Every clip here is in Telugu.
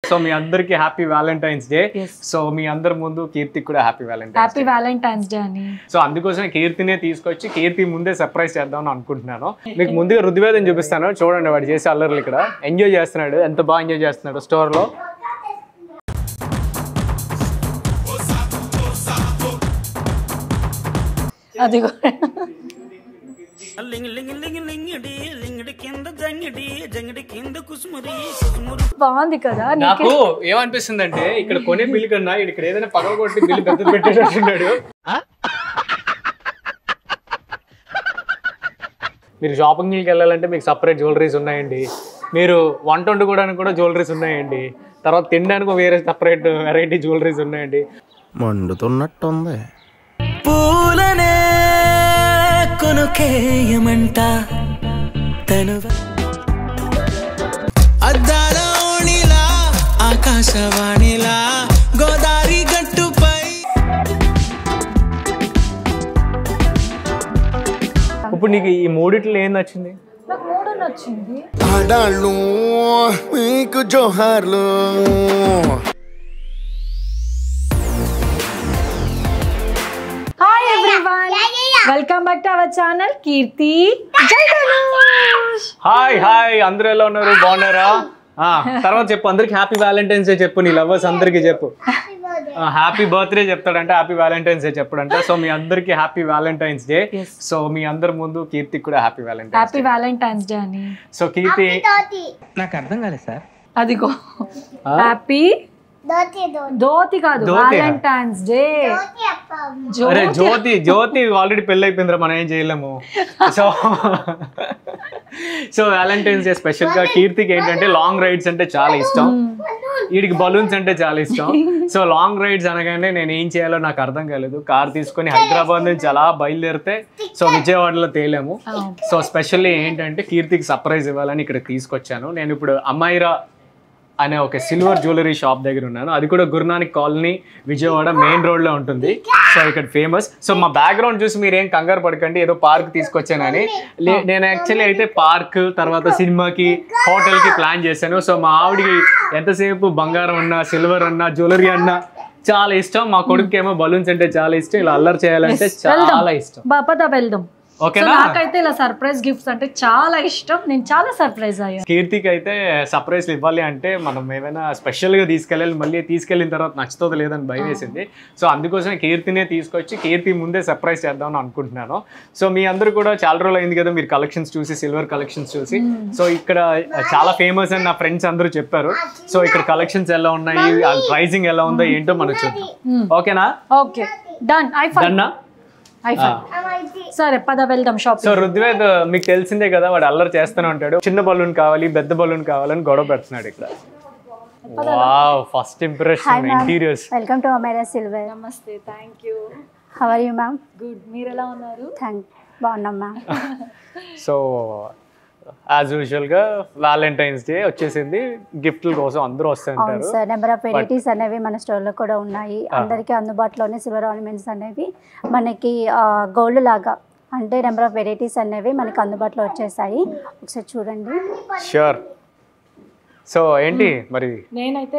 సో మీ అందరికి హ్యాపీ వ్యాలంటైన్స్ డే. సో మీ అందరి ముందు కీర్తికి కూడా హ్యాపీ వ్యాలంటైన్స్ డే అని. సో అందుకోసమే కీర్తినే తీసుకొచ్చి కీర్తి ముందే సర్ప్రైజ్ చేద్దామని అనుకుంటున్నాను. మీకు ముందుగా రుద్వేదం చూపిస్తాను, చూడండి వాడు చేసే అల్లర్లు. ఇక్కడ ఎంజాయ్ చేస్తున్నాడు, ఎంత బాగా ఎంజాయ్ చేస్తున్నాడు స్టోర్ లో. అది బాగుంది కదా. నాకు ఏమనిపిస్తుంది అంటే ఇక్కడ కొనే బిల్లు కన్నా ఇక్కడ ఏదైనా పగల కొట్టి బిల్లు పెద్ద పెట్టేటట్టున్నాడు. మీరు షాపింగ్కి వెళ్ళాలంటే మీకు సపరేట్ జ్యువెలరీస్ ఉన్నాయండి, మీరు వంట వండుకోవడానికి కూడా జ్యువెలరీస్ ఉన్నాయండి, తర్వాత తినడానికి వేరే సపరేట్ వెరైటీ జ్యువెలరీస్ ఉన్నాయండి. మండుతున్నట్టుంది. పూలనే కొనుకేయమంట అద్దాల ఓణిలా ఆకాశవాణిలా గోదావరి గట్టుపై. ఇప్పుడు నీకు ఈ మూడిట్లో ఏం నచ్చింది? నాకు మూడు నచ్చింది. ఆడాళ్ళు మీకు జోహార్లు. Hi everyone, welcome back to our channel Keerthi Jai Dhanush. Hi అందరూ ఎలా ఉన్నారు, బాగున్నారా? తర్వాత చెప్పు, అందరికి హ్యాపీ వ్యాలంటైన్స్ డే చెప్పు, నీ లవర్స్ అందరికి చెప్పు. హ్యాపీ బర్త్డే చెప్తాడంట, హ్యాపీ వ్యాలంటైన్స్ డే చెప్పాడంట. సో మీ అందరికి హ్యాపీ వ్యాలంటైన్స్ డే. సో మీ అందరి ముందు కీర్తికి కూడా హ్యాపీ వ్యాలంటైన్స్ డే అని. సో కీర్తి, నాకు అర్థం కాలేదు సార్. అదిగో హ్యాపీ ధోతి కాదు, వ్యాలంటైన్స్ డే. అరే జ్యోతి ఆల్రెడీ పెళ్ళి అయిపోయిందిరా, మనం ఏం చేయలేము. సో వ్యాలంటైన్స్ డే స్పెషల్ గా కీర్తికి ఏంటంటే లాంగ్ రైడ్స్ అంటే చాలా ఇష్టం, వీడికి బలూన్స్ అంటే చాలా ఇష్టం. సో లాంగ్ రైడ్స్ అనగానే నేను ఏం చేయాలో నాకు అర్థం కాలేదు. కార్ తీసుకొని హైదరాబాద్ నుంచి అలా బయలుదేరితే సో విజయవాడలో తేలాము. సో స్పెషల్లీ ఏంటంటే కీర్తికి సర్ప్రైజ్ ఇవ్వాలని ఇక్కడ తీసుకొచ్చాను. నేను ఇప్పుడు అమ్మాయిరా అనే ఒక సిల్వర్ జ్యువెలరీ షాప్ దగ్గర ఉన్నాను. అది కూడా Guru Nanak colony Vijayawada main road లో ఉంటుంది. సో ఇక్కడ ఫేమస్. సో మా బ్యాక్గ్రౌండ్ చూసి మీరు ఏం కంగారు పడకండి, ఏదో పార్క్ తీసుకొచ్చానని. నేను యాక్చువల్లీ అయితే పార్క్ తర్వాత సినిమాకి హోటల్ కి ప్లాన్ చేశాను. సో మా ఆవిడికి ఎంతసేపు బంగారం అన్నా సిల్వర్ అన్నా జ్యువెలరీ అన్నా చాలా ఇష్టం. మా కొడుకు ఏమో బలూన్స్ అంటే చాలా ఇష్టం, ఇలా అల్లరి చేయాలంటే చాలా ఇష్టం. వెళ్దాం. నాకైతే ఇలా సర్ప్రైజ్ గిఫ్ట్స్ అంటే చాలా ఇష్టం, నేను చాలా సర్ప్రైజ్ అయ్యాను. కీర్తికి అయితే సర్ప్రైజ్ ఇవ్వాలి అంటే మనం ఏమైనా స్పెషల్ గా తీసుకెళ్ళాలి, మళ్ళీ తీసుకెళ్ళిన తర్వాత నచ్చుతుందో లేదని భయం వేసింది. సో అందుకోసం కీర్తినే తీసుకొచ్చి కీర్తి ముందే సర్ప్రైజ్ చేద్దామని అనుకుంటున్నాను. సో మీ అందరూ కూడా చాలా రోజులు అయింది కదా మీరు కలెక్షన్స్ చూసి, సిల్వర్ కలెక్షన్స్ చూసి. సో ఇక్కడ చాలా ఫేమస్ అని నా ఫ్రెండ్స్ అందరూ చెప్పారు. సో ఇక్కడ కలెక్షన్స్ ఎలా ఉన్నాయి, ప్రైజింగ్ ఎలా ఉందో ఏంటో మనం చూద్దాం. ఓకేనా? Okay, done. సరే పద వెళ్దాం షాప్. సో రుద్వేద్ మీకు తెలిసిందే కదా, వాడు అల్లరి చేస్తూనే ఉంటాడు. చిన్న బలూన్ కావాలి, పెద్ద బలూన్ కావాలని గొడవ పెడుతున్నాడు ఇక్కడ. Wow, first impression interiors. Welcome to Amaira silver. నమస్తే, thank you. How are you ma'am? Good, మీరు ఎలా ఉన్నారు? బాగున్నాం మ్యామ్. సో యాజ్ యూజువల్ గా వ్యాలంటైన్స్ డే వచ్చేసింది, గిఫ్ట్ల కోసం అందరూ వస్తుంటారు. సార్ నెంబర్ ఆఫ్ వెరైటీస్ అనేవి మన స్టోర్లో కూడా ఉన్నాయి. అందరికీ అందుబాటులోనే సిల్వర్ ఆర్నమెంట్స్ అనేవి మనకి గోల్డ్ లాగా అంటే నెంబర్ ఆఫ్ వెరైటీస్ అనేవి మనకి అందుబాటులో వచ్చేసాయి. ఒకసారి చూడండి. షూర్. సో ఏంటి మరి, నేనైతే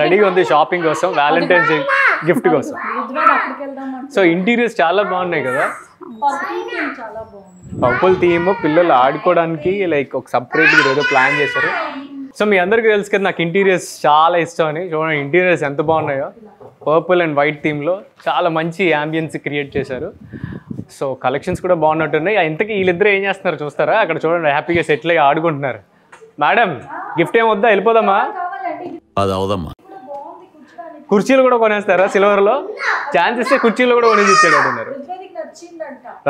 రెడీగా ఉంది షాపింగ్ కోసం, వ్యాలంటైన్స్ డే గిఫ్ట్ కోసం. సో ఇంటీరియర్స్ చాలా బాగున్నాయి కదా, పర్పుల్ థీమ్, పిల్లలు ఆడుకోవడానికి లైక్ ఒక సపరేట్ ఏదో ప్లాన్ చేశారు. సో మీ అందరికీ తెలుసు కదా నాకు ఇంటీరియర్స్ చాలా ఇష్టం అని. చూడండి ఇంటీరియర్స్ ఎంత బాగున్నాయో, పర్పుల్ అండ్ వైట్ థీమ్లో చాలా మంచి యాంబియన్స్ క్రియేట్ చేశారు. సో కలెక్షన్స్ కూడా బాగున్నట్టున్నాయి. ఇంతకీ వీళ్ళిద్దరూ ఏం చేస్తున్నారు చూస్తారా? అక్కడ చూడండి హ్యాపీగా సెటిల్ అయ్యి ఆడుకుంటున్నారు. మేడం గిఫ్ట్ ఏం వద్దా, వెళ్ళిపోదామా? అది అవదమ్మా. కుర్చీలు కూడా కొనేస్తారా సిల్వర్లో? ఛాన్స్ ఇస్తే కుర్చీలు కూడా కొనేసి ఇచ్చాడు అంటున్నారు.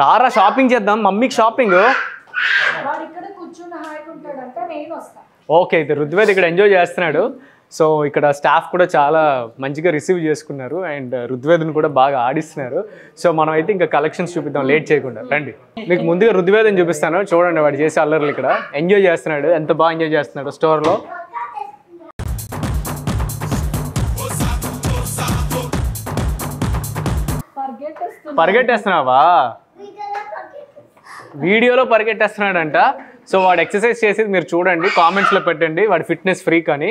రారా షాపింగ్ చేద్దాం, మమ్మీకి షాపింగ్. ఓకే, అయితే రుద్వేద్ ఇక్కడ ఎంజాయ్ చేస్తున్నాడు. సో ఇక్కడ స్టాఫ్ కూడా చాలా మంచిగా రిసీవ్ చేసుకున్నారు అండ్ రుద్వేద్ని కూడా బాగా ఆడిస్తున్నారు. సో మనం అయితే ఇంకా కలెక్షన్స్ చూపిద్దాం లేట్ చేయకుండా. రండి, మీకు ముందుగా రుద్వేద్ని చూపిస్తాను, చూడండి వాడు చేసే అల్లర్లు. ఇక్కడ ఎంజాయ్ చేస్తున్నాడు, ఎంత బాగా ఎంజాయ్ చేస్తున్నాడు స్టోర్లో. పరిగెట్టేస్తున్నావా? వీడియోలో పరిగెట్టేస్తున్నాడంట. సో వాడు ఎక్సర్సైజ్ చేసేది మీరు చూడండి, కామెంట్స్లో పెట్టండి వాడు ఫిట్నెస్ ఫ్రీక్ అని.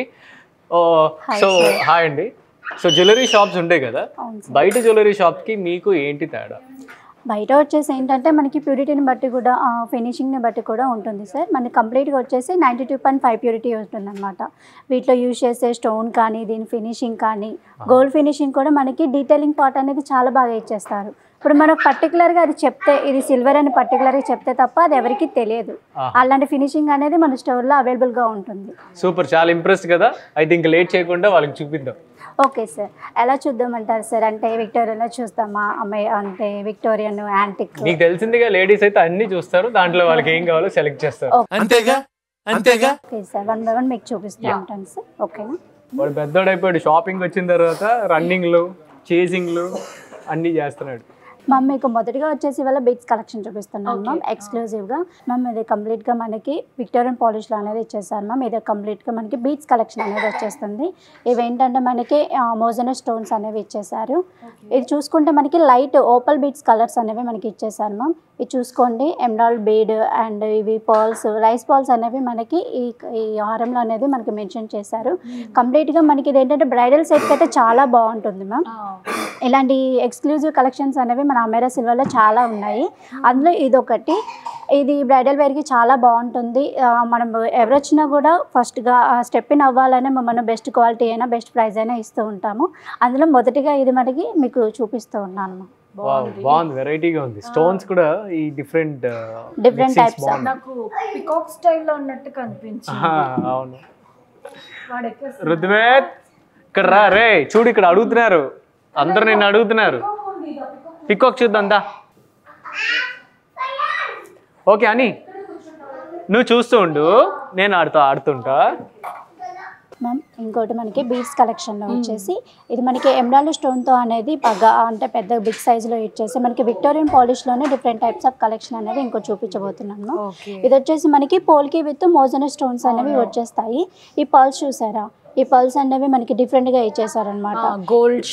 ఓ సో హాయ్ అండి. సో జ్యువెలరీ షాప్స్ ఉంటాయి కదా, బయట జ్యువెలరీ షాప్కి మీకు ఏంటి తేడా? బయట వచ్చేసి ఏంటంటే మనకి ప్యూరిటీని బట్టి కూడా ఫినిషింగ్ని బట్టి కూడా ఉంటుంది సార్. మనకి కంప్లీట్గా వచ్చేసి 92.5 ప్యూరిటీ ఉంటుంది అనమాట. వీటిలో యూజ్ చేసే స్టోన్ కానీ దీని ఫినిషింగ్ కానీ గోల్డ్ ఫినిషింగ్ కూడా మనకి డీటెయిలింగ్ పార్ట్ అనేది చాలా బాగా ఇచ్చేస్తారు. ఇప్పుడు మనకు పర్టికులర్గా అది చెప్తే ఇది సిల్వర్ అని పర్టికులర్గా చెప్తే తప్ప అది ఎవరికి తెలియదు. అలాంటి ఫినిషింగ్ అనేది మన స్టోర్లో అవైలబుల్గా ఉంటుంది. సూపర్, చాలా ఇంప్రెస్డ్ కదా. అయితే ఇంకా లేట్ చేయకుండా వాళ్ళకి చూపిద్దాం. ఓకే సార్, ఎలా చూద్దామంటారు సార్? అంటే విక్టోరియన్లో చూస్తామా, అమ్మాయి అంటే విక్టోరియన్ యాంటిక్? మీకు తెలిసిందిగా లేడీస్ అయితే అన్ని చూస్తారు, దాంట్లో వాళ్ళకి ఏం కావాలో సెలెక్ట్ చేస్తారు. అంతేగా అంతేగా. ఓకే సార్, 1 by 1 మీకు చూపిస్తూ ఉంటాను సార్. ఓకేనా? వాడు పెద్దోడు అయిపోయాడు, షాపింగ్ వచ్చిన తర్వాత రన్నింగ్లు చేసింగ్లు అన్నీ చేస్తున్నాడు. మ్యామ్ మీకు మొదటిగా వచ్చేసి ఇవాళ బీట్స్ కలెక్షన్ చూపిస్తున్నాను మ్యామ్, ఎక్స్క్లూజివ్గా. మ్యామ్ ఇది కంప్లీట్గా మనకి విక్టోరియన్ పాలిష్లో అనేది ఇచ్చేసారు మ్యామ్. ఇది కంప్లీట్గా మనకి బీట్స్ కలెక్షన్ అనేది వచ్చేస్తుంది. ఇవి ఏంటంటే మనకి మోజనో స్టోన్స్ అనేవి ఇచ్చేసారు. ఇది చూసుకుంటే మనకి లైట్ ఓపల్ బీట్స్ కలర్స్ అనేవి మనకి ఇచ్చేసారు మ్యామ్. ఇది చూసుకోండి, ఎమరాల్డ్ బీడ్ అండ్ ఇవి పర్ల్స్, రైస్ పర్ల్స్ అనేవి మనకి ఈ హారంలో అనేది మనకి మెన్షన్ చేశారు. కంప్లీట్గా మనకి ఇది ఏంటంటే బ్రైడల్ సెట్కి అయితే చాలా బాగుంటుంది మ్యామ్. ఇలాంటి ఎక్స్క్లూజివ్ కలెక్షన్స్ అనేవి మన అమెరా సిల్వర్లో చాలా ఉన్నాయి. అందులో ఇదొకటి. ఇది బ్రైడల్ వేర్కి చాలా బాగుంటుంది. మనం ఎవరు వచ్చినా కూడా ఫస్ట్గా స్టెప్ ఇన్ అవ్వాలనే మనం బెస్ట్ క్వాలిటీ అయినా బెస్ట్ ప్రైస్ అయినా ఇస్తూ ఉంటాము. అందులో మొదటిగా ఇది మనకి మీకు చూపిస్తూ ఉన్నాను. బాగుంది, వెరైటీగా ఉంది. స్టోన్స్ కూడా ఈ డిఫరెంట్ టైప్స్. నాకు పికాక్ స్టైల్లో ఉన్నట్టు కనిపించింది. అవును. రుద్వేత్ ఇక్కడ రా రే, చూడు ఇక్కడ అడుగుతున్నారు అందరూ, నిన్ను అడుగుతున్నారు. పికాక్ చూద్దాం దా. ఓకే అని నువ్వు చూస్తూ ఉండు, నేను ఆడుతుంటా. మ్యామ్ ఇంకోటి మనకి బీడ్స్ కలెక్షన్లో వచ్చేసి ఇది మనకి ఎమరాల్డ్ స్టోన్తో అనేది బాగా అంటే పెద్ద బిగ్ సైజులో ఇచ్చేసి మనకి విక్టోరియన్ పాలిష్లోనే డిఫరెంట్ టైప్స్ ఆఫ్ కలెక్షన్ అనేది ఇంకో చూపించబోతున్నాను. ఇది వచ్చేసి మనకి పోల్కి విత్ మోజనో స్టోన్స్ అనేవి వచ్చేస్తాయి. ఈ పర్ల్స్ చూసారా, ఈ పర్ల్స్ అనేవి మనకి డిఫరెంట్గా ఇచ్చేసారనమాట. గోల్డ్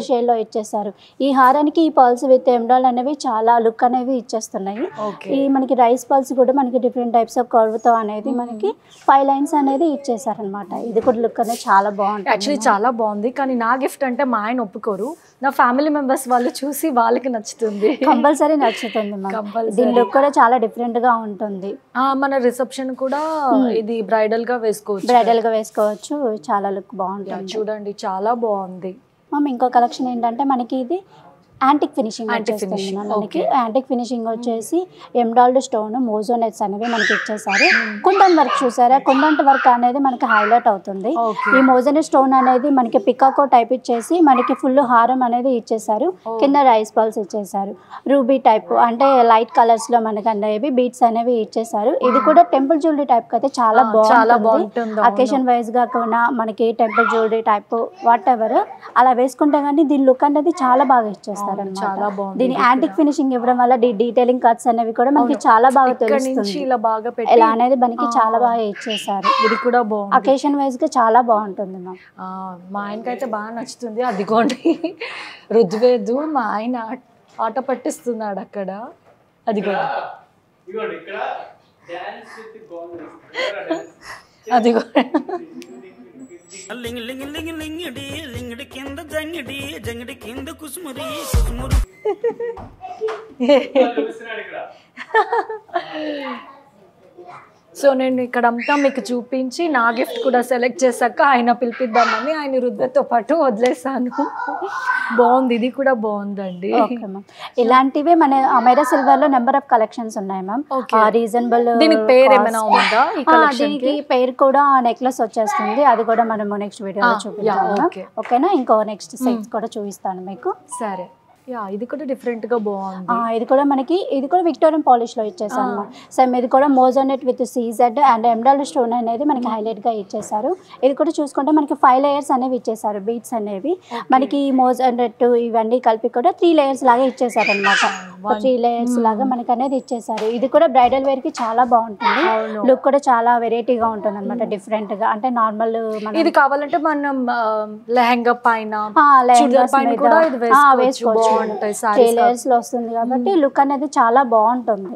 షేడ్లో ఇచ్చేసారు. ఈ హారానికి ఈ పర్ల్స్ విత్ ఎమరాల్డ్ అనేవి చాలా లుక్ అనేవి ఇచ్చేస్తున్నాయి. ఈ మనకి రైస్ పర్ల్స్ కూడా మనకి డిఫరెంట్ టైప్స్ ఆఫ్ కర్వ్తో అనేది మనకి 5 లైన్స్ అనేది ఇచ్చేసారనమాట. ఇది కూడా లుక్ అనేది చాలా బాగుంటుంది. యాక్చువల్లీ చాలా బాగుంది. కానీ నా గిఫ్ట్ అంటే మా ఆయన ఒప్పుకోరు. నా ఫ్యామిలీ మెంబర్స్ వాళ్ళు చూసి వాళ్ళకి నచ్చుతుంది, కంపల్సరీ నచ్చుతుంది. దీని లుక్ కూడా చాలా డిఫరెంట్గా ఉంటుంది. మన రిసెప్షన్ కూడా ఇది బ్రైడల్ గా వేసుకోవచ్చు. చాలా లుక్ బాగుంటుంది. చూడండి చాలా బాగుంది మ్యామ్. ఇంకో కలెక్షన్ ఏంటంటే మనకి ఇది యాంటిక్ ఫినిషింగ్ వచ్చేస్తుంది. మనకి యాంటిక్ ఫినిషింగ్ వచ్చేసి ఎమరాల్డ్ స్టోన్ మోజోనెట్స్ అనేవి మనకి ఇచ్చేసారు. కుందన్ వర్క్ చూసారా, కుందన్ వర్క్ అనేది మనకి హైలైట్ అవుతుంది. ఈ మోజోనెట్ స్టోన్ అనేది మనకి పికాకో టైప్ ఇచ్చేసి మనకి ఫుల్ హారం అనేది ఇచ్చేసారు. కింద రైస్ పర్ల్స్ ఇచ్చేసారు. రూబీ టైప్ అంటే లైట్ కలర్స్ లో మనకి అనేవి బీట్స్ అనేవి ఇచ్చేసారు. ఇది కూడా టెంపుల్ జ్యువెలరీ టైప్ అయితే చాలా బాగుంటుంది. అకేషన్ వైజ్ గా కూడా మనకి temple jewellery type what ever అలా వేసుకుంటే కానీ దీని లుక్ అనేది చాలా బాగా ఇచ్చేస్తారు. దీని యాంటిక్ ఫినిషింగ్ ఇవ్వడం వల్ల డీటెయిలింగ్ కట్స్ అనేవి కూడా మనకి చాలా బాగా తెలుస్తుంది. ఇలా అనేది మనకి చాలా బాగా ఇచ్చేసారు. ఇది కూడా బాగుంది. అకేషన్ వైజ్ గా చాలా బాగుంటుంది. మా ఆయనకైతే బాగా నచ్చుతుంది. అదిగోండి రుద్వేదు మా ఆయన ఆట పట్టిస్తున్నాడు అక్కడ. అదిగోండి అదిగో లింగ్ లింగ్ లింగ్ లింగిడి లింగిడి కింద జంగిడి జంగిడి కింద కుసుమురి కుసుమురు. సో నేను ఇక్కడంతా మీకు చూపించి నా గిఫ్ట్ కూడా సెలెక్ట్ చేశాక ఆయన పిలిపిద్దామని ఆయన రుద్రతో పాటు వదిలేసాను. బాగుంది, ఇది కూడా బాగుందండి. ఇలాంటివే మన అమెరా సిల్వర్ లో నెంబర్ ఆఫ్ కలెక్షన్స్ ఉన్నాయి మ్యామ్. రీజనబుల్. దీనికి పేరు ఏమైనా ఉందా? దీనికి పేరు కూడా నెక్లెస్ వచ్చేస్తుంది. అది కూడా మనము నెక్స్ట్ వీడియోలో చూపిస్తాము. ఓకేనా? ఇంకో నెక్స్ట్ సెట్స్ కూడా చూపిస్తాను మీకు. సరే. ఇది కూడా డిఫరెంట్ గా బాగుంది. ఇది కూడా మనకి ఇది కూడా విక్టోరియన్ పాలిష్ లో ఇచ్చేసాను. సేమ్ ఇది కూడా మోజోనెట్ with CZ and emerald stone అనేది మనకి హైలైట్ గా ఇచ్చేసారు. ఇది కూడా చూసుకుంటే మనకి 5 లేయర్స్ అనేవి ఇచ్చేసారు. బీట్స్ అనేవి మనకి మోజోనెట్ ఇవన్నీ కలిపి కూడా 3 లేయర్స్ లాగా ఇచ్చేసారు అనమాట. 3 లేయర్స్ లాగా మనకి అనేది ఇచ్చేసారు. ఇది కూడా బ్రైడల్ వేర్ కి చాలా బాగుంటుంది. లుక్ కూడా చాలా వెరైటీగా ఉంటుంది అనమాట. డిఫరెంట్ గా అంటే నార్మల్ ఇది కావాలంటే మనం లెహంగా పైన కూడా ఇది వేసుకోవచ్చు. బాగుంటాయి 3 లేయర్స్ లో వస్తుంది కాబట్టి లుక్ అనేది చాలా బాగుంటుంది.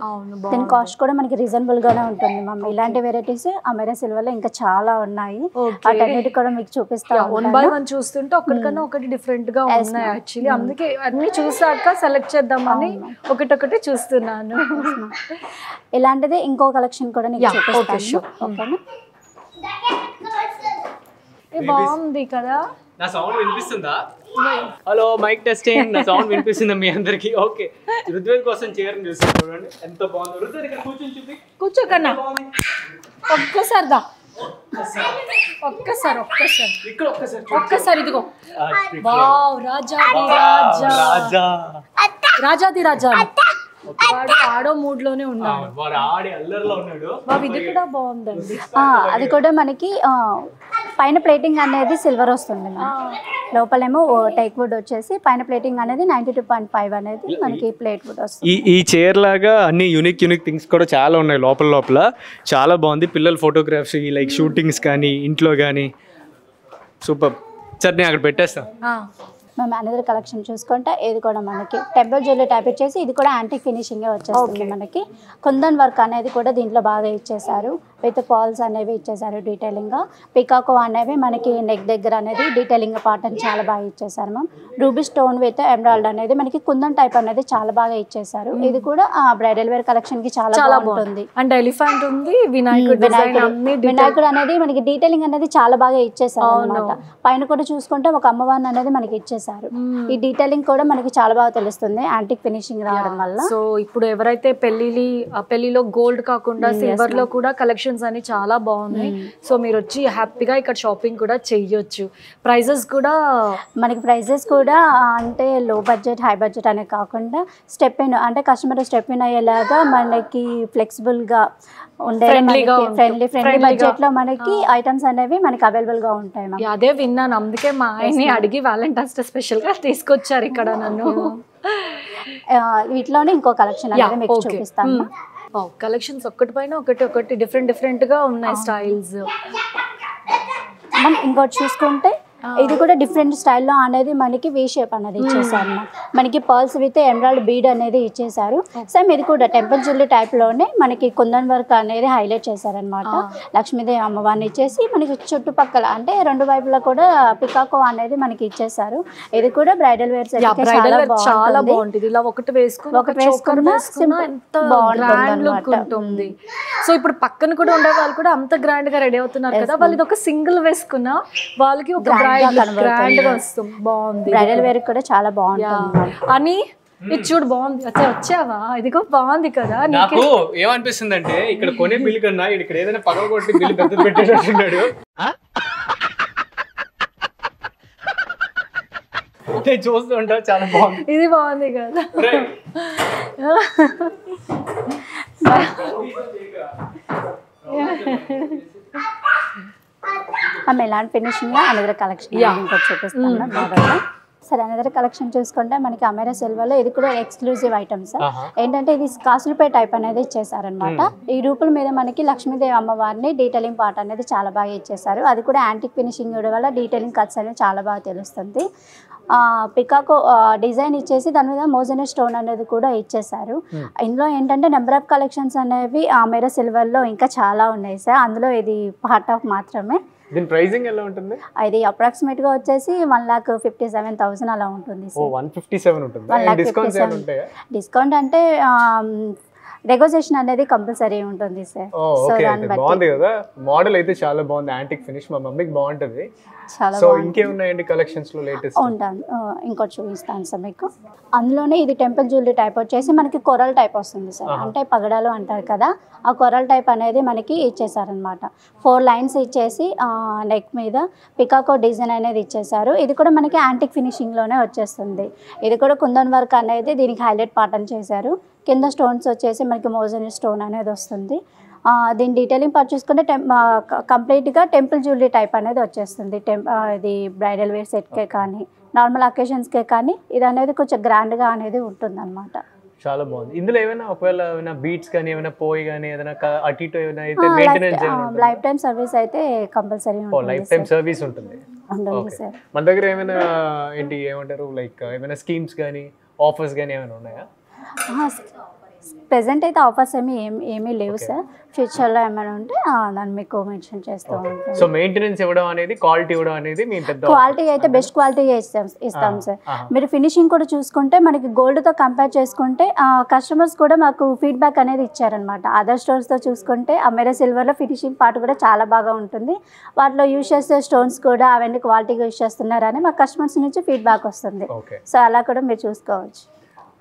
దీని కాస్ట్ కూడా మనకి రీజనబుల్ గానే ఉంటుంది మ్యామ్. ఇలాంటి వెరైటీస్ అమెరా సిల్వర్ లో ఇంకా చాలా ఉన్నాయి, వాటన్నిటి కూడా మీకు చూపిస్తాను. 1 by 1 చూస్తుంటే ఒకటికన్నా ఒకటి డిఫరెంట్ గా ఉన్నాయి యాక్చువల్లీ. అందుకే అన్ని చూసాక సెలెక్ట్ చేద్దామని ఒకటొకటి చూస్తున్నాను. ఇలాంటిది ఇంకో కలెక్షన్ కూడా నీకు చూపిస్తాను. ఓకేనా? బాగుంది కదా. నా సౌండ్ వినిపిస్తుందా? Hello mic testing. నా సౌండ్ వినిపిస్తుందా మీ అందరికి? ఓకే. రుద్వేద్ కోసం చైర్ చూస్తాను చూడండి ఎంత బాగుంది. రుద్వేద్ ఇక్కడ కూర్చొని చూపి. కూర్చోకన్నా ఒక్కసారి దా. ఒక్కసారి ఇక్కడ ఒక్కసారి ఇదిగో. వావ్ రాజాది రాజా రాజాది రాజా. వాడు ఆడో మూడ్ లోనే ఉన్నాడు. వాడు ఆడి అల్లర్లో ఉన్నాడు. ఇది కూడా బాగుందండి. అది కూడా మనకి పైన ప్లేటింగ్ అనేది సిల్వర్ వస్తుంది, లోపలేమో టేక్ వుడ్ వచ్చేసి పైన ప్లేటింగ్ అనేది 92.5 అనేది మనకి ప్లేట్ వుడ్ వస్తుంది. ఈ చైర్ లాగా అన్ని యూనిక్ థింగ్స్ కూడా చాలా ఉన్నాయి లోపల. చాలా బాగుంది. పిల్లల ఫోటోగ్రాఫ్స్ లైక్ షూటింగ్స్ కానీ ఇంట్లో కానీ సూపర్. సార్ నేను అక్కడ పెట్టేస్తాను. మేము అనదర్ కలెక్షన్ చూసుకుంటే ఇది కూడా మనకి టెంపుల్ జ్యువెలరీ టైప్ ఇచ్చేసి ఇది కూడా యాంటిక్ ఫినిషింగ్ వచ్చేస్తుంది. మనకి కుందన్ వర్క్ అనేది కూడా దీంట్లో బాగా ఇచ్చేసారు, విత్ పాల్స్ అనేవి ఇచ్చేసారు డీటెయిలింగ్ గా. పికాకో అనేవి మనకి నెక్ దగ్గర అనేది డీటెయిలింగ్ పార్ట్ అని చాలా బాగా ఇచ్చేసారు ma'am. Ruby stone with emerald అనేది మనకి కుందన్ టైప్ అనేది చాలా బాగా ఇచ్చేసారు. ఇది కూడా బ్రైడల్ వేర్ కలెక్షన్ కి చాలా బాగుంటుంది. అండ్ ఎలిఫెంట్ ఉంది, వినాయకుడు అనేది మనకి డీటెయిలింగ్ అనేది చాలా బాగా ఇచ్చేసారు అన్నమాట. పైన కూడా చూసుకుంటే ఒక అమ్మవారిని అనేది మనకి ఇచ్చేసారు. ఈ డీటెయిలింగ్ కూడా మనకి చాలా బాగా తెలుస్తుంది యాంటిక్ ఫినిషింగ్ రావడం వల్ల. సో ఇప్పుడు ఎవరైతే పెళ్లిలో గోల్డ్ కాకుండా సిల్వర్ లో కూడా కలెక్షన్స్ అని చాలా బాగున్నాయి. సో మీరు వచ్చి హ్యాపీగా ఇక్కడ షాపింగ్ కూడా చెయ్యొచ్చు. ప్రైజెస్ కూడా మనకి అంటే లో బడ్జెట్ హై బడ్జెట్ అనే కాకుండా స్టెప్ ఇన్ అంటే కస్టమర్ స్టెప్ ఇన్ అయ్యేలాగా మనకి ఫ్లెక్సిబుల్ గా ఉండే ఫ్రెండ్లీ బడ్జెట్ లో మనకి ఐటమ్స్ అనేవి మనకి అవైలబుల్ గా ఉంటాయి. అదే విన్నాను, అందుకే మా ఆయన్ని అడిగి వ్యాలంటైన్స్ డే స్పెషల్ గా తీసుకొచ్చారు ఇక్కడ నన్ను. వీటిలోనే ఇంకో కలెక్షన్ అనేది మీకు చూపిస్తాను. కలెక్షన్స్ ఒక్కటి పైన ఒకటి డిఫరెంట్ గా ఉన్నాయి స్టైల్స్. ఇంకోటి చూసుకుంటే ఇది కూడా డిఫరెంట్ స్టైల్లో అనేది మనకి వీ షేప్ అనేది ఇచ్చేసారు. మనకి పర్ల్స్ విత్ ఎమరాల్డ్ బీడ్ అనేది ఇచ్చేసారు. సేమ్ ఇది కూడా టెంపుల్ జ్యువెలరీ టైప్ లోనే మనకి కుందన్ వర్క్ అనేది హైలైట్ చేశారనమాట. లక్ష్మీదేవి అమ్మవారిని ఇచ్చేసి మనకి చుట్టుపక్కల అంటే 2 వైపులా కూడా పికాకో అనేది మనకి ఇచ్చేసారు. ఇది కూడా బ్రైడల్ వేర్ చాలా బాగుంటుంది. ఇలా ఒకటి వేసుకున్నా ఉంటుంది. సో ఇప్పుడు పక్కన కూడా ఉండే వాళ్ళు కూడా అంత గ్రాండ్ గా రెడీ అవుతున్నారు కదా, వాళ్ళు ఇది ఒక సింగిల్ వేసుకున్నా వాళ్ళకి ఒక గ్రాండ్ గా వస్తుంది. బాగుంది. బ్రైడల్ వేర్ కూడా చాలా బాగుంటుంది. అని ఇది చూడు బాగుంది. వచ్చావా? ఇదిగో బాగుంది కదా. నాకు ఏమనిపిస్తుంది అంటే ఇక్కడ కొనే బిల్ కన్నా ఇక్కడ ఏదైనా పగల కొట్టి బిల్ పెద్ద పెట్టేటట్టున్నాడు. చూస్తుంటా చాలా బాగుంది. ఇది బాగుంది కదా. ఎలాంటి ఫినిషింగ్ అనదర్ కలెక్షన్ చూపిస్తాను. సరే, అనదర్ కలెక్షన్ చూసుకుంటే మనకి అమెరా సిల్వర్ లో ఇది కూడా ఎక్స్క్లూజివ్ ఐటమ్స్. ఏంటంటే ఇది కాసులపై టైప్ అనేది ఇచ్చేసారనమాట. ఈ రూపుల మీద మనకి లక్ష్మీదేవి అమ్మవారిని డీటెయిలింగ్ పార్ట్ అనేది చాలా బాగా ఇచ్చేసారు. అది కూడా యాంటిక్ ఫినిషింగ్ వల్ల డీటెయిలింగ్ కట్స్ అనేవి చాలా బాగా తెలుస్తుంది. పికాకో డిజైన్ ఇచ్చేసి దాని మీద మోజెనో స్టోన్ అనేది కూడా ఇచ్చేసారు. ఇందులో ఏంటంటే నెంబర్ ఆఫ్ కలెక్షన్స్ అనేవి అమెరా సిల్వర్ లో ఇంకా చాలా ఉన్నాయి సార్. అందులో ఇది పార్ట్ ఆఫ్ మాత్రమే. దీని ప్రైసింగ్ ఎలా ఉంటుంది? ఇది అప్రాక్సిమేట్ గా వచ్చేసి 1,57,000 అలా ఉంటుంది. 157 ఉంటుంది. డిస్కౌంట్ అంటే నెగోషియేషన్ అనేది కంపల్సరీ ఉంటుంది సార్. సో బాగుంది కదా. మోడల్ అయితే చాలా బాగుంది, యాంటిక్ ఫినిష్. మా మమ్మీకి బాగుంటది. సో ఇంకేమున్నాయండి కలెక్షన్స్ లో లేటెస్ట్? ఉంటాను, ఇంకోటి చూపిస్తాను సార్ మీకు. అందులోనే ఇది టెంపుల్ జ్యువెలరీ టైప్ వచ్చేసి మనకి కొరల్ టైప్ వస్తుంది సార్. అంటే పగడాలు అంటారు కదా, ఆ కొరల్ టైప్ అనేది మనకి ఇచ్చేసారనమాట. 4 లైన్స్ ఇచ్చేసి నెక్ మీద పికాకో డిజైన్ అనేది ఇచ్చేసారు. ఇది కూడా మనకి యాంటిక్ ఫినిషింగ్ లోనే వచ్చేస్తుంది. ఇది కూడా కుందన్ వర్క్ అనేది దీనికి హైలైట్ పార్ట్ అని చేశారు. కింద స్టోన్స్ వచ్చేసి మనకి మోజెనో స్టోన్ అనేది వస్తుంది. దీని డీటెయిలింగ్ పార్ట్ చూసుకుంటే కంప్లీట్గా టెంపుల్ జ్యువెలరీ టైప్ అనేది వచ్చేస్తుంది. ఇది బ్రైడల్ వేర్ సెట్కే కానీ నార్మల్ అకేషన్స్కే కానీ ఇది అనేది కొంచెం గ్రాండ్గా అనేది ఉంటుంది అనమాట. చాలా బాగుంది. ఇందులో ఏమైనా ఒకవేళ ఏమైనా బీట్స్ కానీ ఏమైనా పోయి కానీ ఏదైనా అటు ఇటు ఏమైనా అయితే మెయింటెనెన్స్ ఏమైనా లైఫ్ టైం సర్వీస్ అయితే కంపల్సరీ ఉంటుంది. లైఫ్ టైం సర్వీస్ ఉంటుంది సార్. మన దగ్గర ఏమైనా ఏమంటారు లైక్ ఏమైనా స్కీమ్స్ కానీ ఆఫర్స్ కానీ ఏమైనా ఉన్నాయా? ప్రెసెంట్ అయితే ఆఫర్స్ ఏమీ లేవు సార్. ఫ్యూచర్లో ఏమైనా ఉంటే దాన్ని మీకు మెన్షన్ చేస్తూ ఉంటాం. సో మెయింటెనెన్స్ ఇవ్వడం అనేది, క్వాలిటీ ఇవ్వడం అనేది మీ పెద్ద క్వాలిటీ అయితే బెస్ట్ క్వాలిటీ ఇస్తాం సార్. మీరు ఫినిషింగ్ కూడా చూసుకుంటే మనకి గోల్డ్తో కంపేర్ చేసుకుంటే కస్టమర్స్ కూడా మాకు ఫీడ్బ్యాక్ అనేది ఇచ్చారనమాట. అదర్ స్టోర్స్తో చూసుకుంటే అమెరా సిల్వర్లో ఫినిషింగ్ పార్ట్ కూడా చాలా బాగా ఉంటుంది. వాటిలో యూజ్ చేసే స్టోన్స్ కూడా అవన్నీ క్వాలిటీగా యూజ్ చేస్తున్నారని మా కస్టమర్స్ నుంచి ఫీడ్బ్యాక్ వస్తుంది. సో అలా కూడా మీరు చూసుకోవచ్చు.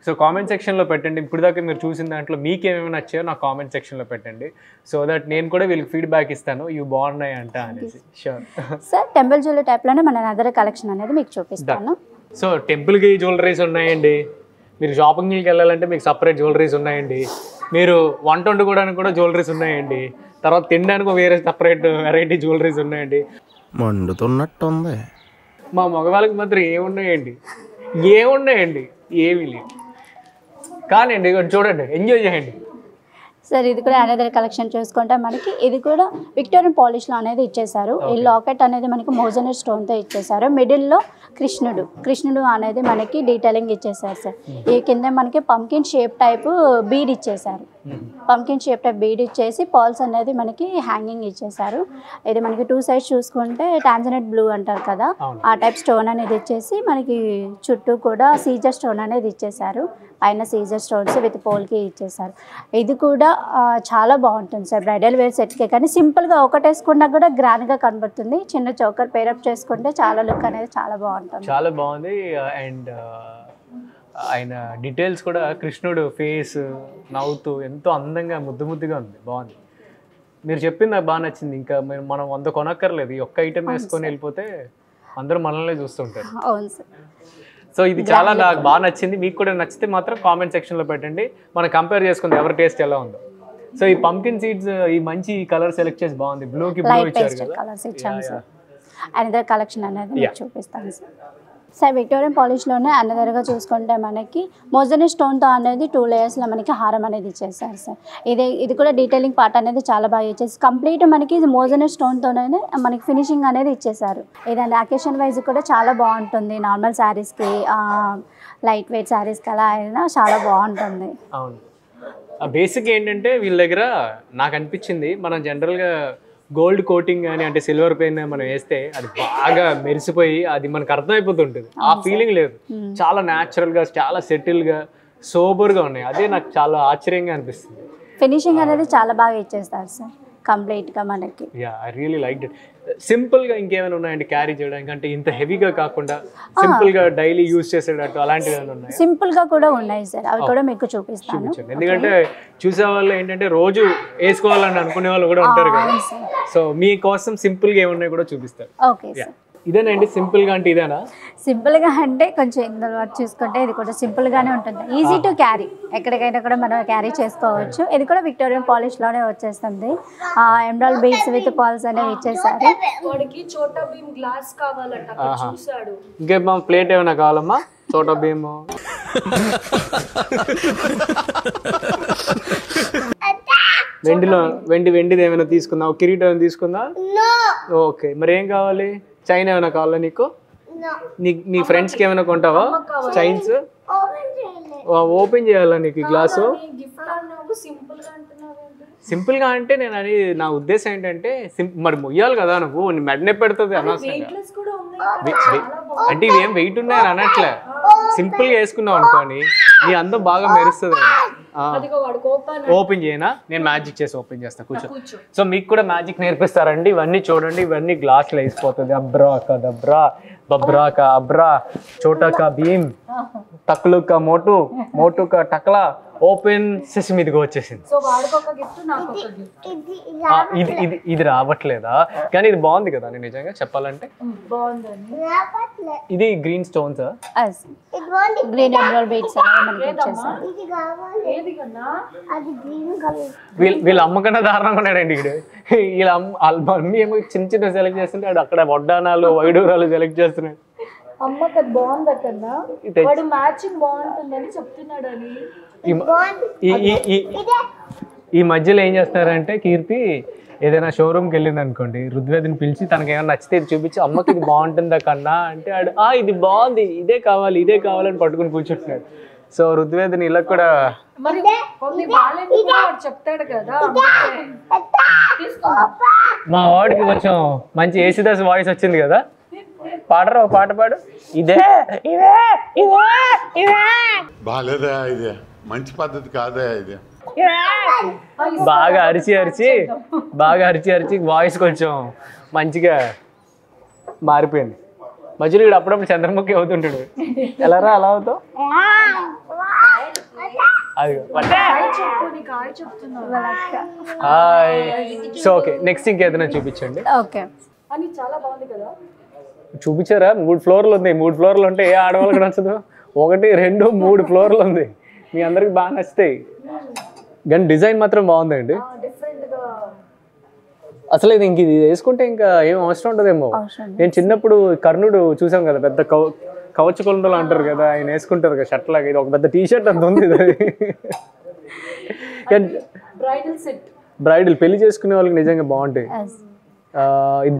సో కామెంట్ సెక్షన్లో పెట్టండి. ఇప్పుడు దాకా మీరు చూసిన దాంట్లో మీకు ఏమేమి నచ్చాయో నాకు కామెంట్ సెక్షన్లో పెట్టండి. సో దట్ నేను కూడా వీళ్ళకి ఫీడ్బ్యాక్ ఇస్తాను, ఇవి బాగున్నాయి అంట అనేసి. Sure sir. టెంపుల్ జ్యువెలరీ టైప్లోనే మన అదర్ కలెక్షన్ అనేది మీకు చూపిస్తాను. సో టెంపుల్కి జ్యువెలరీస్ ఉన్నాయండి, మీరు షాపింగ్కి వెళ్ళాలంటే మీకు సపరేట్ జ్యువెలరీస్ ఉన్నాయండి, మీరు వంట వండుకోవడానికి కూడా జ్యువెలరీస్ ఉన్నాయండి, తర్వాత తినడానికి వేరే సపరేట్ వెరైటీ జ్యువెలరీస్ ఉన్నాయండి. మండుతున్నట్టుంది. మా మగవాళ్ళకి మాత్రం ఏమున్నాయండి, ఏమీ లేవు. కానీ అండి చూడండి, ఎంజాయ్ చేయండి. సార్ ఇది కూడా అనదర్ కలెక్షన్ చూసుకుంటే మనకి ఇది కూడా విక్టోరియన్ పాలిష్లో అనేది ఇచ్చేసారు. ఈ లాకెట్ అనేది మనకి మోజనెట్ స్టోన్తో ఇచ్చేసారు. మిడిల్లో కృష్ణుడు అనేది మనకి డీటెయిలింగ్ ఇచ్చేసారు సార్. ఈ కింద మనకి పంకిన్ షేప్ టైప్ బీడ్ ఇచ్చేసారు. పంకిన్ షేప్ టైప్ బీడ్ ఇచ్చేసి పాల్స్ అనేది మనకి హ్యాంగింగ్ ఇచ్చేసారు. ఇది మనకి 2 సైడ్స్ చూసుకుంటే టాంజనెట్ బ్లూ అంటారు కదా, ఆ టైప్ స్టోన్ అనేది ఇచ్చేసి మనకి చుట్టూ కూడా సీజర్ స్టోన్ అనేది ఇచ్చేసారు. పైన సీజర్ స్టోన్స్ విత్ పోల్కి ఇచ్చేసారు. ఇది కూడా చాలా బాగుంటుంది సార్ బ్రైడల్ వేర్ సెట్కే. కానీ సింపుల్గా ఒకటి వేసుకున్నా కూడా గ్రాండ్గా కనబడుతుంది. చిన్న చోకర్ పేరప్ చేసుకుంటే చాలా లుక్ అనేది చాలా బాగుంటుంది. చాలా బాగుంది. అండ్ ఆయన డీటెయిల్స్ కూడా కృష్ణుడు ఫేస్ నవ్వుతూ ఎంతో అందంగా ముద్దుగా ఉంది, బాగుంది. మీరు చెప్పింది నాకు బాగా నచ్చింది. ఇంకా మనం 100 కొనక్కర్లేదు, ఈ ఒక్క ఐటెం వేసుకొని వెళ్ళిపోతే అందరూ మనల్ని చూస్తుంటారు. అవును సార్. సో ఇది చాలా నాకు బాగా నచ్చింది. మీకు కూడా నచ్చితే మాత్రం కామెంట్ సెక్షన్లో పెట్టండి, మనం కంపేర్ చేసుకుందాం ఎవరి టేస్ట్ ఎలా ఉందో. సో ఈ పంకిన్ సీడ్స్ ఈ మంచి కలర్ సెలెక్ట్ చేసి బాగుంది, బ్లూకి బ్లూ ఇచ్చారు కదా. కలర్స్ ఇచ్చాము సార్. అనదర్ కలెక్షన్ అనేది మీకు చూపిస్తాను సార్. సార్ విక్టోరియన్ పాలిష్లోనే అనదర్గా చూసుకుంటే మనకి మోజనెట్ స్టోన్తో అనేది 2 లేయర్స్లో మనకి హారం అనేది ఇచ్చేసారు సార్. ఇది కూడా డీటెయిలింగ్ పార్ట్ అనేది చాలా బాగా ఇచ్చేసి కంప్లీట్ మనకి మోజనెట్ స్టోన్తోనే మనకి ఫినిషింగ్ అనేది ఇచ్చేసారు. ఇదండి అకేషన్ వైజ్ కూడా చాలా బాగుంటుంది. నార్మల్ శారీస్కి, లైట్ వెయిట్ శారీస్కి అలా అయినా చాలా బాగుంటుంది. అవును. బేసిక్ ఏంటంటే వీళ్ళ దగ్గర నాకు అనిపించింది, మనం జనరల్గా గోల్డ్ కోటింగ్ కానీ అంటే సిల్వర్ పెయిన్ మనం వేస్తే అది బాగా మెరిసిపోయి అది మనకు అర్థమైపోతుంటుంది. ఆ ఫీలింగ్ లేదు, చాలా న్యాచురల్గా చాలా సెటిల్గా సోబర్గా ఉన్నాయి. అదే నాకు చాలా ఆశ్చర్యంగా అనిపిస్తుంది. ఫినిషింగ్ అనేది చాలా బాగా ఇచ్చేస్తారు సార్ కంప్లీట్గా మనకి. I really like it. సింపుల్గా ఇంకేమైనా ఉన్నాయండి క్యారీ చేయడానికి, అంటే ఇంత హెవీగా కాకుండా సింపుల్గా డైలీ యూజ్ చేసేటట్టు అలాంటివి ఏమైనా ఉన్నాయి? సింపుల్గా కూడా ఉన్నాయి సార్, అవి కూడా మీకు చూపిస్తాను. ఎందుకంటే చూసే వాళ్ళు ఏంటంటే రోజు వేసుకోవాలని అనుకునే వాళ్ళు కూడా ఉంటారు కదా. సో మీకోసం సింపుల్గా ఏమున్నాయి కూడా చూపిస్తారు. Okay sir. ఇదేనండి సింపుల్గా అంటే ఇదేనా? సింపుల్గా అంటే కొంచెం ఇందులో చూసుకుంటే ఇది కూడా సింపుల్గానే ఉంటుంది. ఈజీ టు క్యారీ, ఎక్కడికైనా కూడా మనం క్యారీ చేసుకోవచ్చు. ఇది కూడా విక్టోరియన్ పాలిష్లోనే వచ్చేస్తుంది. ఎమరాల్డ్ బీడ్స్ విత్ పాల్స్ అనేవి ఇచ్చేసారు. వాడికి చోటా భీమ్ గ్లాస్ కావాలంట, చూసాడు. ఇంకేమో ప్లేట్ ఏమైనా కావాలమ్మా? చోటా భీమ్ వెండిది ఏమైనా తీసుకుందా? కిరీటం తీసుకుందా? ఓకే, మరి ఏం కావాలి? చైన్ ఏమైనా కావాలా నీకు? నీ ఫ్రెండ్స్కి ఏమైనా కొంటావా చైన్స్? ఓపెన్ చేయాలా నీకు గ్లాసు? సింపుల్గా అంటే నేను అని నా ఉద్దేశం ఏంటంటే మరి మొయ్యాలి కదా నువ్వు, మెడనే పెడుతుంది అనవసరంగా. అంటే ఇవేం వెయిట్ ఉన్నాయని అనట్లే, సింపుల్గా వేసుకున్నావు అనుకోని నీ అందం బాగా మెరుస్తుంది. ఓపెన్ చేయనా? నేను మ్యాజిక్ చేసి ఓపెన్ చేస్తా, కూర్చో. సో మీకు కూడా మ్యాజిక్ నేర్పిస్తారండి. ఇవన్నీ చూడండి, ఇవన్నీ గ్లాస్లో వేసిపోతుంది. అబ్రా కా దబ్రా, బబ్రా కా అబ్రా, చోటా కా భీమ్, తక్లు కా మోటు, మోటు కా టక్లా, ఓపెన్ సెసమ్ ఇదిగో వచ్చేసింది. ఇది రావట్లేదా? కానీ ఇది బాగుంది కదా, నేను నిజంగా చెప్పాలంటే. ఇది green stones, green emerald beads వీళ్ళ అమ్మకన్నా దారుణంగా ఉన్నాడండి ఇక్కడ. వీళ్ళ మమ్మీ ఏమో చిన్న సెలెక్ట్ చేస్తుంటే అక్కడ వడ్డానాలు వైడూరాలు సెలెక్ట్ చేస్తున్నాడు. అమ్మకి బాగుంది కన్నా, వాడు మ్యాచింగ్ బాగుంటుందని చెప్తున్నాడు. ఈ మధ్యలో ఏం చేస్తున్నారంటే కీర్తి ఏదైనా షోరూమ్కి వెళ్ళింది అనుకోండి, ఋగ్వేదిని పిలిచి తనకి ఏమైనా నచ్చితే ఇది చూపించి అమ్మకి ఇది బాగుంటుందా కన్నా అంటే ఆడు ఇది బాగుంది, ఇదే కావాలని పట్టుకుని కూర్చుంటున్నాడు. సో ఋగ్వేదిని ఇలా కూడా మరి కొన్ని బాగాలేదు కూడా వాడు చెప్తాడు కదా. మా వాడికి కొంచెం మంచి యేసుదాస్ వాయిస్ వచ్చింది కదా, పాడరా ఒక పాట పాడు. ఇదే ఇదే ఇదే ఇదే బాలేదా, ఇది మంచి పద్ధతి కాదా, ఇది బాగా అరిచి వాయిస్ కొంచెం మంచిగా మారిపోయింది. మధ్యలో ఇక్కడ అప్పుడప్పుడు చంద్రముఖి అవుతుంటాడు. ఎలారా అలా అవుతావు? అది హాయ్. సో ఓకే, నెక్స్ట్ ఇంకేదైనా చూపించండి. ఓకే, అని చాలా బాగుంది కదా. చూపించారా? 3 ఫ్లోర్లు ఉంది. 3 ఫ్లోర్లు ఉంటే ఏ ఆడవాళ్ళకి నచ్చదు? 1 2 3 ఫ్లోర్లు ఉంది. మీ అందరికి బాగా నచ్చుతాయి, కానీ డిజైన్ మాత్రం బాగుందండి. అసలు ఇది వేసుకుంటే ఇంకా ఏం అవసరం ఉండదేమో. నేను చిన్నప్పుడు కర్ణుడు చూసాం కదా, పెద్ద కవచ కొండలు అంటారు కదా, ఆయన వేసుకుంటారు కదా షర్ట్ లాగా. ఇది ఒక పెద్ద టీ షర్ట్ అంత ఉంది. బ్రైడల్ పెళ్లి చేసుకునే వాళ్ళకి నిజంగా బాగుంటాయి.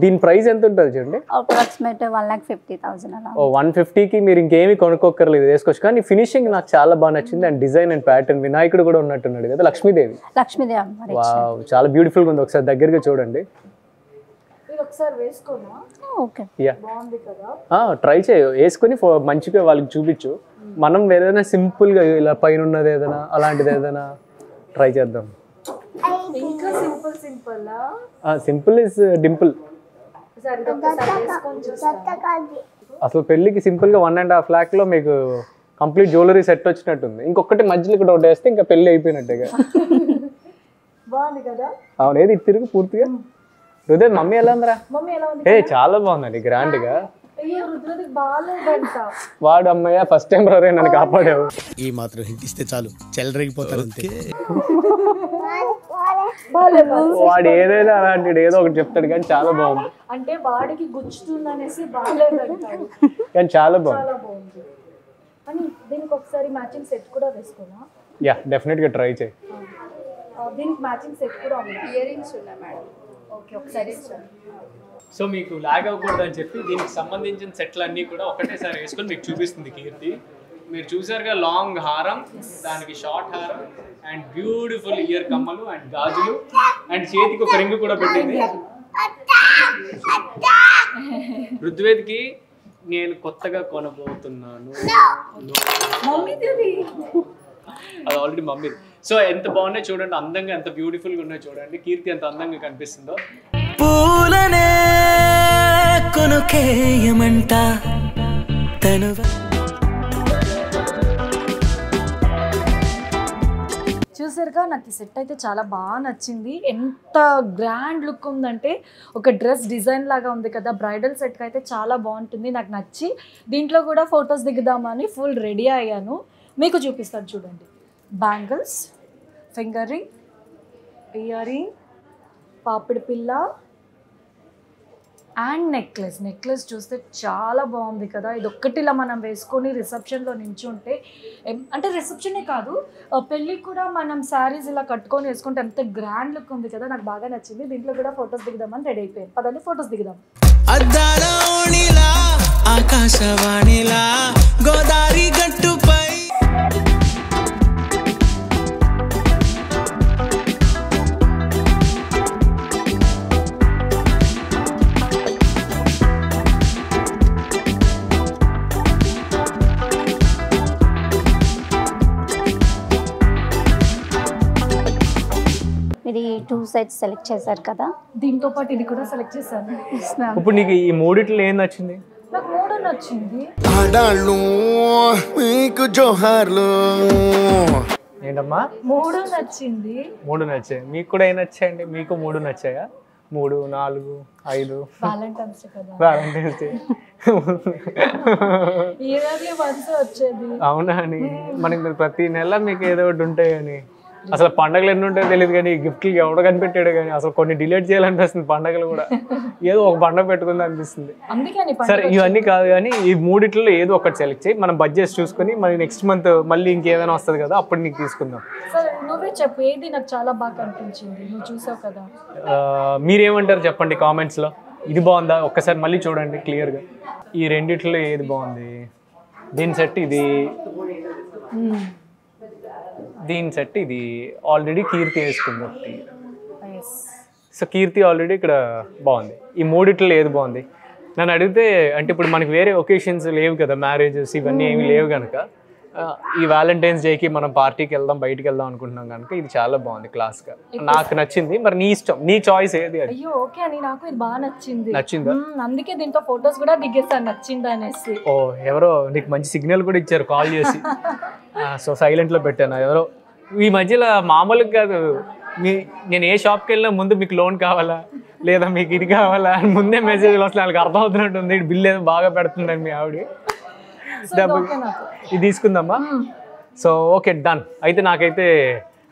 దీని ప్రైస్ ఎంత ఉంటుంది చూడండి? అప్రాక్సిమేట్ 1,50,000 అలా. 150కి మీరు ఇంకేమీ కొనుక్కోక్కర్లేదు, వేసుకోవచ్చు. కానీ ఫినిషింగ్ నాకు చాలా బాగా నచ్చింది. And design and pattern. వినాయకుడు కూడా ఉన్నట్టున్నాడు కదా, లక్ష్మీదేవి. వావ్, చాలా బ్యూటిఫుల్ గా ఉంది. ఒకసారి దగ్గరగా చూడండి. ట్రై చేయ, వేసుకొని మంచిగా వాళ్ళకి చూపించు. మనం ఏదైనా సింపుల్ గా ఇలా పైన ఉన్నది ఏదైనా అలాంటిది ఏదైనా ట్రై చేద్దాం. Simple is Dimple. అసలు పెళ్లికి సింపుల్ గా 1.5 lakh లో మీకు కంప్లీట్ జ్యువెలరీ సెట్ వచ్చినట్టుంది. ఇంకొకటి మధ్యలో ఇక్కడ ఒకటి వేస్తే ఇంకా పెళ్లి అయిపోయినట్టుగా. అవును, ఏది తిరుగు పూర్తిగా. హృదయ్ మమ్మీ ఎలా ఉందిరా? చాలా బాగుందండి, గ్రాండ్ గా. వాడు అమ్మయ్య ఫస్ట్ టైం రే నన్ను కాపాడావు. ఈ మాత్రం హింట్ ఇస్తే చాలు, చెలరేగిపోతారు అంతే. వాడు ఏదైనా అలాంటి ఏదో ఒకటి చెప్తాడు, కానీ చాలా బాగుంది. అంటే వాడికి గుచ్చుతుందనేసి బాగాలేదంటాడు, కానీ చాలా బాగుంది. అని దీనికి ఒకసారి మ్యాచింగ్ సెట్ కూడా వేసుకున్నా. యా, డెఫినెట్ గా ట్రై చేయి. దీనికి మ్యాచింగ్ సెట్ కూడా ఉంది. ఇయర్ రింగ్స్ ఉన్నాయి మేడం. ఓకే, ఒకసారి సో మీకు లాగ్ అవ్వకూడదు అని చెప్పి దీనికి సంబంధించిన సెట్లు అన్నీ కూడా ఒకటేసారి వేసుకొని మీకు చూపిస్తుంది కీర్తి. మీరు చూసారుగా, లాంగ్ హారం, దానికి షార్ట్ హారం, అండ్ బ్యూటిఫుల్ ఇయర్ కమ్మలు అండ్ గాజులు, అండ్ చేతికి ఒక రింగ్ కూడా పెట్టింది. ఋగ్వేద్కి నేను కొత్తగా కొనబోతున్నాను. అది ఆల్రెడీ మమ్మీ. సో ఎంత బాగున్నాయి చూడండి, అందంగా ఎంత బ్యూటిఫుల్ గా ఉన్నాయో చూడండి. కీర్తి ఎంత అందంగా కనిపిస్తుందో. పూలనే కొనుకేయమంట తను. చూసారుగా, నాకు ఈ సెట్ అయితే చాలా బాగా నచ్చింది. ఎంత గ్రాండ్ లుక్ ఉందంటే ఒక డ్రెస్ డిజైన్ లాగా ఉంది కదా. బ్రైడల్ సెట్కి అయితే చాలా బాగుంటుంది, నాకు నచ్చి దీంట్లో కూడా ఫొటోస్ దిగుదామని ఫుల్ రెడీ అయ్యాను. మీకు చూపిస్తాను చూడండి. Bangles, finger ring, ear ring, పాపిడి పిల్ల అండ్ నెక్లెస్ చూస్తే చాలా బాగుంది కదా. ఇది ఒక్కటిలా మనం వేసుకొని రిసెప్షన్లో నించుంటే, అంటే రిసెప్షనే కాదు పెళ్ళికి కూడా మనం శారీస్ ఇలా కట్టుకొని వేసుకుంటే ఎంత గ్రాండ్ లుక్ ఉంది కదా. నాకు బాగా నచ్చింది. దీంట్లో కూడా ఫొటోస్ దిగుదామని రెడీ అయిపోయాను. పదండి ఫొటోస్ దిగుదాం. ఆకాశవాణిలా గోదావరి గట్టుపై ఇది 2 sets సెలెక్ట్ చేశారు కదా, దీంతో పాటు ఇది కూడా సెలెక్ట్ చేశాను. ఇప్పుడు నీకు ఈ మూడిట్లో ఏం నచ్చింది? నాకు 3 నచ్చింది. ఆడాళ్ళు మీకు జోహార్లు. ఏంటమ్మా? 3 నచ్చింది. 3 నచ్చాయి. మీకు కూడా ఏం నచ్చాయండి? మీకు 3 నచ్చాయా? 3, 4, 5. వ్యాలంటైన్స్ కదా. వ్యాలంటైన్స్ డే ఇయర్లీ వన్స్ వచ్చేది. అవునా అని మనకి ప్రతి నెల మీకు ఏదో ఒకటి ఉంటాయని. అసలు పండగలు ఎన్ని ఉంటాయో తెలియదు కానీ గిఫ్ట్లు ఎవడో కనిపెట్టాడు కానీ అసలు కొన్ని డిలీట్ చేయాలనిపిస్తుంది పండగలు కూడా. ఏదో ఒక పండగ పెట్టుకుంది అనిపిస్తుంది. సరే ఇవన్నీ కాదు కానీ ఈ మూడిట్లో ఏదో ఒకటి సెలెక్ట్ చేయి, మనం బడ్జెట్ చూసుకొని మరి నెక్స్ట్ మంత్ మళ్ళీ ఇంకేదైనా వస్తుంది కదా అప్పుడు నీకు తీసుకుందాం. నువ్వే చెప్పు ఏది నాకు చాలా బాగా అనిపించింది, నువ్వు చూసావు కదా. మీరేమంటారు చెప్పండి కామెంట్స్లో. ఇది బాగుందా ఒక్కసారి మళ్ళీ చూడండి క్లియర్గా. ఈ రెండిట్లో ఏది బాగుంది? దీని సెట్ ఇది, దీని సెట్ ఇది. ఆల్రెడీ కీర్తి వేసుకుంది ఒకటి. సో కీర్తి ఆల్రెడీ ఇక్కడ బాగుంది. ఈ మూడిట్లో ఏది బాగుంది నన్ను అడిగితే, అంటే ఇప్పుడు మనకి వేరే ఒకేషన్స్ లేవు కదా, మ్యారేజెస్ ఇవన్నీ ఏమి లేవు కనుక ఈ వ్యాలంటైన్స్ డేకి మనం పార్టీకి వెళ్దాం బయటికి వెళ్దాం అనుకుంటున్నాం కనుక ఇది చాలా బాగుంది క్లాస్గా, నాకు నచ్చింది. మరి నీ ఇష్టం, నీ చాయిస్ ఏది? అయ్యో ఓకే అని నాకు ఇది బాగా నచ్చింది. నచ్చిందా? అందుకే దీంతో ఫొటోస్ కూడా దిగేస్తాను నచ్చింది అనేసి. ఓ ఎవరో నీకు మంచి సిగ్నల్ కూడా ఇచ్చారు కాల్ చేసి. సో సైలెంట్లో పెట్టాను. ఎవరో ఈ మధ్యలో మామూలుగా కాదు, నేను ఏ షాప్కి వెళ్ళినా ముందు మీకు లోన్ కావాలా లేదా మీకు ఇది కావాలా అని ముందే మెసేజ్లు వస్తే వాళ్ళకి అర్థం అవుతున్నట్టుంది బిల్ ఏదో బాగా పెడుతుందని మీ ఆవిడ. ఇది తీసుకుందామా? So okay done. అయితే నాకైతే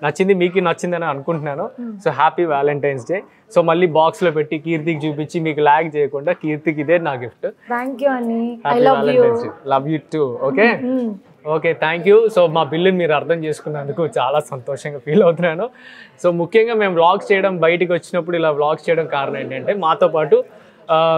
నచ్చింది, మీకు నచ్చిందని అనుకుంటున్నాను. So happy valentine's day. So మళ్ళీ బాక్స్లో పెట్టి కీర్తికి చూపించి మీకు ల్యాగ్ చేయకుండా కీర్తికి ఇదే నా గిఫ్ట్. థ్యాంక్ యూ అని. Happy valentine's day. Love you two. Okay okay thank you. So మా బిల్లుని మీరు అర్థం చేసుకున్నందుకు చాలా సంతోషంగా ఫీల్ అవుతున్నాను. సో ముఖ్యంగా మేము వ్లాగ్స్ చేయడం, బయటికి వచ్చినప్పుడు ఇలా వ్లాగ్స్ చేయడం కారణం ఏంటంటే మాతో పాటు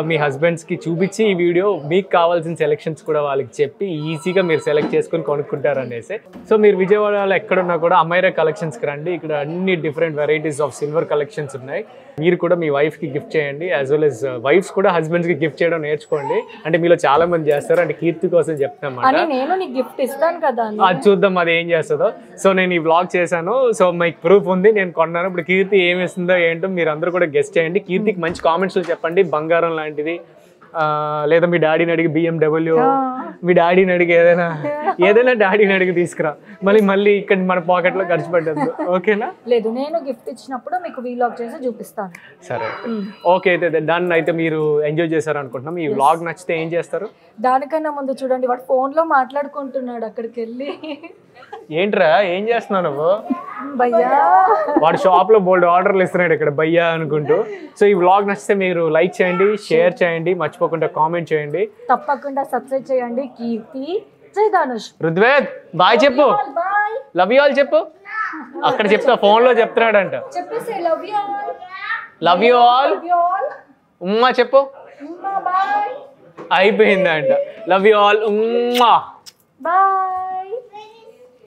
మీ హస్బెండ్స్కి చూపించి ఈ వీడియో మీకు కావాల్సిన సెలెక్షన్స్ కూడా వాళ్ళకి చెప్పి ఈజీగా మీరు సెలెక్ట్ చేసుకొని కొనుక్కుంటారు అనేసి. సో మీరు విజయవాడలో ఎక్కడున్నా కూడా అమైరా కలెక్షన్స్కి రండి. ఇక్కడ అన్ని different varieties of silver collections ఉన్నాయి. మీరు కూడా మీ వైఫ్కి గిఫ్ట్ చేయండి, యాజ్ వెల్ ఎస్ వైఫ్స్ కూడా హస్బెండ్స్కి గిఫ్ట్ చేయడం నేర్చుకోండి. అంటే మీలో చాలా మంది చేస్తారు, అంటే కీర్తి కోసం చెప్తామన్నమాట. నేను నీకు గిఫ్ట్ ఇస్తాను కదా, అది చూద్దాం అది ఏం చేస్తుందో. సో నేను ఈ వ్లాగ్ చేశాను, సో మీకు ప్రూఫ్ ఉంది, నేను కొన్నాను. ఇప్పుడు కీర్తి ఏమి ఇస్తుందో ఏంటో మీరు అందరూ కూడా గెస్ట్ చేయండి. కీర్తికి మంచి కామెంట్స్లో చెప్పండి, బంగారం లాంటిది లేదా మీ డాడీని అడిగి BMW, మీ డాడీని అడిగి ఏదైనా డాడీని అడిగి తీసుకురా, మళ్ళీ ఇక్కడ మన పాకెట్లో ఖర్చు పెట్టద్దు. ఓకేనా? లేదు నేను గిఫ్ట్ ఇచ్చినప్పుడు మీకు వీలాగ్ చేసి చూపిస్తాను. సరే ఓకే అయితే డన్. అయితే మీరు ఎంజాయ్ చేశారు అనుకుంటున్నాం. ఈ వ్లాగ్ నచ్చితే ఏం చేస్తారు? దానికన్నా ముందు చూడండి, వాడు ఫోన్లో మాట్లాడుకుంటున్నాడు అక్కడికి వెళ్ళి. ఏంట్రా ఏం చేస్తున్నావు నువ్వు? భయ్యా వాడు షాప్లో బోల్డ్ ఆర్డర్లు ఇస్తున్నాడు ఇక్కడ భయ్యా అనుకుంటూ. సో ఈ వ్లాగ్ నచ్చితే మీరు లైక్ చేయండి, షేర్ చేయండి, మర్చిపోకుండా కామెంట్ చేయండి, తప్పకుండా సబ్స్క్రైబ్ చేయండి. కీర్తి జై ధనుష్. రుద్వేద్ బాయ్ చెప్పు, లవ్ యూ ఆల్ చెప్పు. అక్కడ చెప్తా, ఫోన్లో చెప్తున్నాడంట. చెప్పేసి love you all, love you all ఉమ్మా చెప్పు. బాయ్. అయిపోయిందంట. Love you all Umma.